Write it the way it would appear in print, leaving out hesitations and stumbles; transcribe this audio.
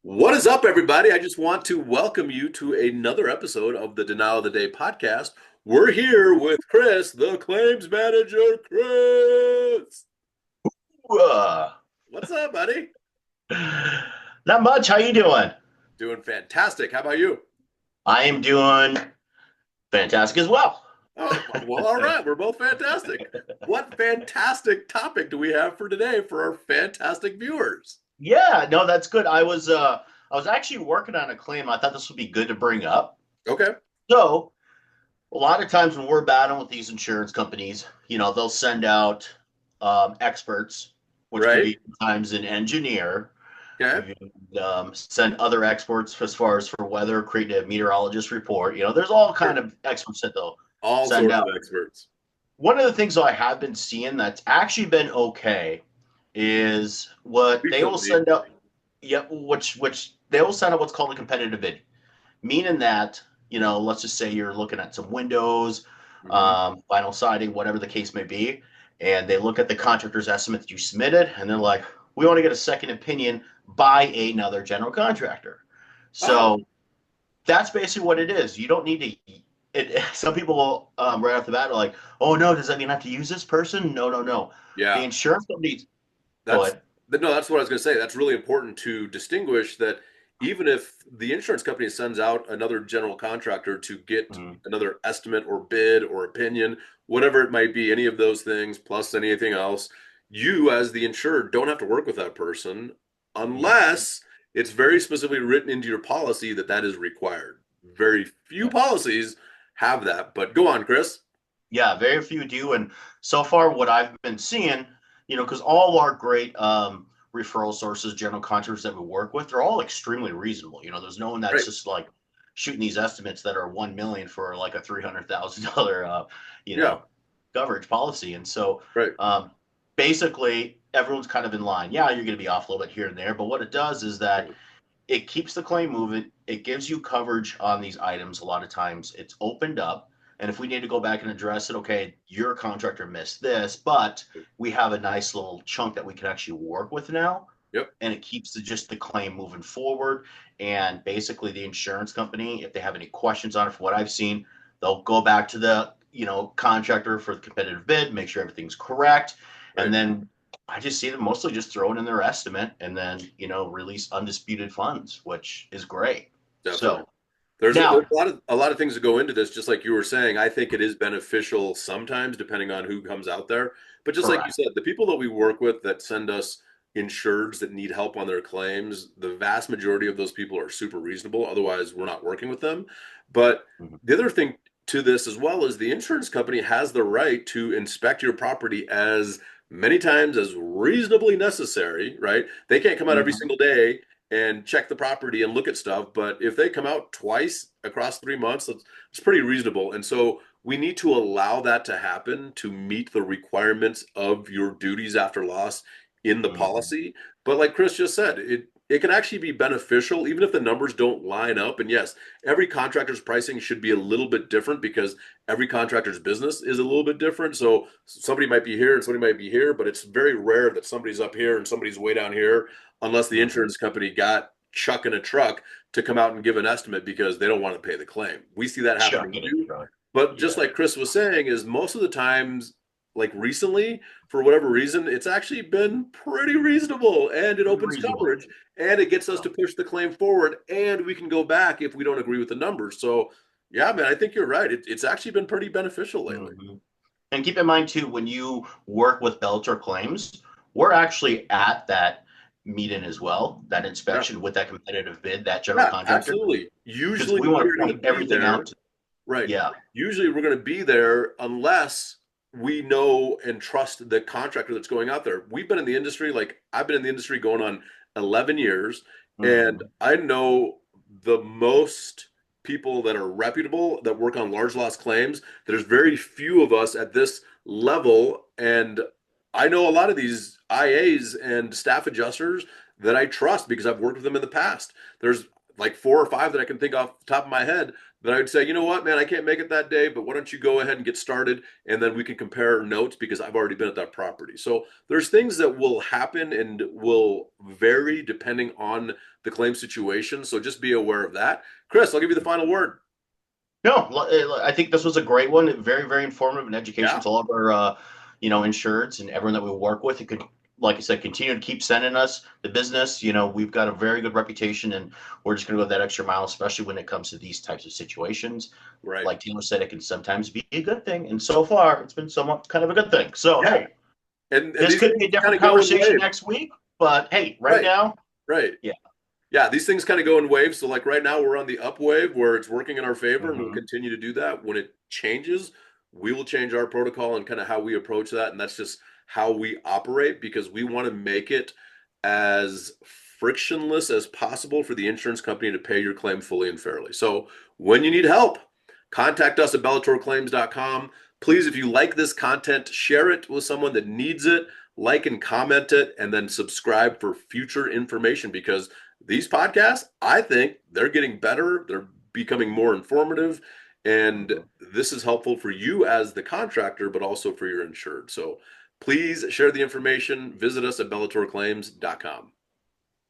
What is up, everybody? I just want to welcome you to another episode of the Denial of the Day podcast. We're here with Chris, the claims manager. Chris, Uh, what's up, buddy? Not much. How you doing? Doing fantastic. How about you? I am doing fantastic as well. Oh, well, all right. We're both fantastic. What fantastic topic do we have for today for our fantastic viewers? Yeah, no, that's good. I was actually working on a claim. I thought this would be good to bring up. Okay. So, a lot of times when we're battling with these insurance companies, they'll send out experts, which could Right. be sometimes an engineer, Okay. and, send other experts as far as for weather, create a meteorologist report. There's all kind Sure. of experts that they'll All send sorts out. of experts. One of the things that I have been seeing that's actually been okay is what they will Recently. send out. Yep, which they will send out what's called a competitive bid, meaning that let's just say you're looking at some windows, Mhm. vinyl siding, whatever the case may be, and they look at the contractor's estimate that you submitted, and they're like, we want to get a second opinion by another general contractor. Oh, So that's basically what it is. You don't need to. Some people right off the bat are like, "Oh no, does that mean I have to use this person?" No, no, no. The yeah. insurance companies. Go That's ahead. no, that's what I was going to say. That's really important to distinguish that even if the insurance company sends out another general contractor to get Mhm. another estimate or bid or opinion, whatever it might be, any of those things plus anything else, you as the insured don't have to work with that person Mhm. unless it's very specifically written into your policy that that is required. Very few Yeah. policies have that, but go on, Chris. Yeah, very few do, and so far what I've been seeing, because all our great referral sources, general contractors that we work with, they're all extremely reasonable. There's no one that's Right. just like shooting these estimates that are 1 million for like a $300,000 you Yeah. know coverage policy. And so Right. um, basically everyone's kind of in line. Yeah, you're going to be off a little bit here and there, but what it does is that it keeps the claim moving. It gives you coverage on these items. A lot of times it's opened up. And if we need to go back and address it, okay, your contractor missed this, but we have a nice little chunk that we can actually work with now. Yep. And it keeps just the claim moving forward. And basically, the insurance company, if they have any questions on it, from what I've seen, they'll go back to the contractor for the competitive bid, make sure everything's correct, and Right. then I just see them mostly just throwing in their estimate and then release undisputed funds, which is great. Definitely. So There's now, a lot of things that go into this, just like you were saying. I think it is beneficial sometimes, depending on who comes out there. But just like you correct. said, the people that we work with that send us insureds that need help on their claims, the vast majority of those people are super reasonable. Otherwise, we're not working with them. But Mhm. the other thing to this as well is the insurance company has the right to inspect your property as many times as reasonably necessary, right? They can't come out every Mhm. single day and check the property and look at stuff. But if they come out twice across 3 months, it's pretty reasonable. And so we need to allow that to happen to meet the requirements of your duties after loss in the Mhm. policy. But like Chris just said, it can actually be beneficial even if the numbers don't line up. And yes, every contractor's pricing should be a little bit different because every contractor's business is a little bit different. So somebody might be here and somebody might be here, but it's very rare that somebody's up here and somebody's way down here unless the Mhm. insurance company got Chuck in a truck to come out and give an estimate because they don't want to pay the claim. We see that happening Chucking it too. truck. But just Yeah. like Chris was saying, is most of the times, like recently, for whatever reason, it's actually been pretty reasonable and it Pretty opens reasonable. coverage and it gets us Yeah. to push the claim forward and we can go back if we don't agree with the numbers. So, yeah, man, I think you're right. It's actually been pretty beneficial lately. Mhm. And keep in mind too, when you work with Bellator claims, we're actually at that meeting as well, that Yeah. inspection with that competitive bid, that general Yeah, contractor, absolutely. because Usually we want we're to going to point be everything there. out. Right. Yeah. Usually we're going to be there unless we know and trust the contractor that's going out there. We've been in the industry, like I've been in the industry going on 11 years, and Mhm. I know the most people that are reputable that work on large loss claims. There's very few of us at this level, and I know a lot of these IAs and staff adjusters that I trust because I've worked with them in the past. There's like 4 or 5 that I can think off the top of my head that I would say, you know what, man, I can't make it that day, but why don't you go ahead and get started, and then we can compare notes because I've already been at that property. So there's things that will happen and will vary depending on the claim situation. So just be aware of that. Chris, I'll give you the final word. No, I think this was a great one. Very, very informative and education Yeah, to all of our, insureds and everyone that we work with. It could, like I said, continue to keep sending us the business. We've got a very good reputation, and we're just going to go that extra mile, especially when it comes to these types of situations. right. Like Taylor said, it can sometimes be a good thing, and so far, it's been somewhat kind of a good thing. So, Yeah. hey, And this these could things be a kind different of go in conversation waves. next week, but hey, right Right. now, Right. yeah. Yeah, these things kind of go in waves. So like right now we're on the up wave where it's working in our favor, and we'll Hmm. continue to do that. When it changes, we will change our protocol and kind of how we approach that. And that's just how we operate because we want to make it as frictionless as possible for the insurance company to pay your claim fully and fairly. So when you need help, contact us at bellatorclaims.com. Please, if you like this content, share it with someone that needs it, like and comment it, and then subscribe for future information because these podcasts, I think they're getting better. They're becoming more informative. And Hmm. this is helpful for you as the contractor, but also for your insured. So please share the information. Visit us at bellatorclaims.com.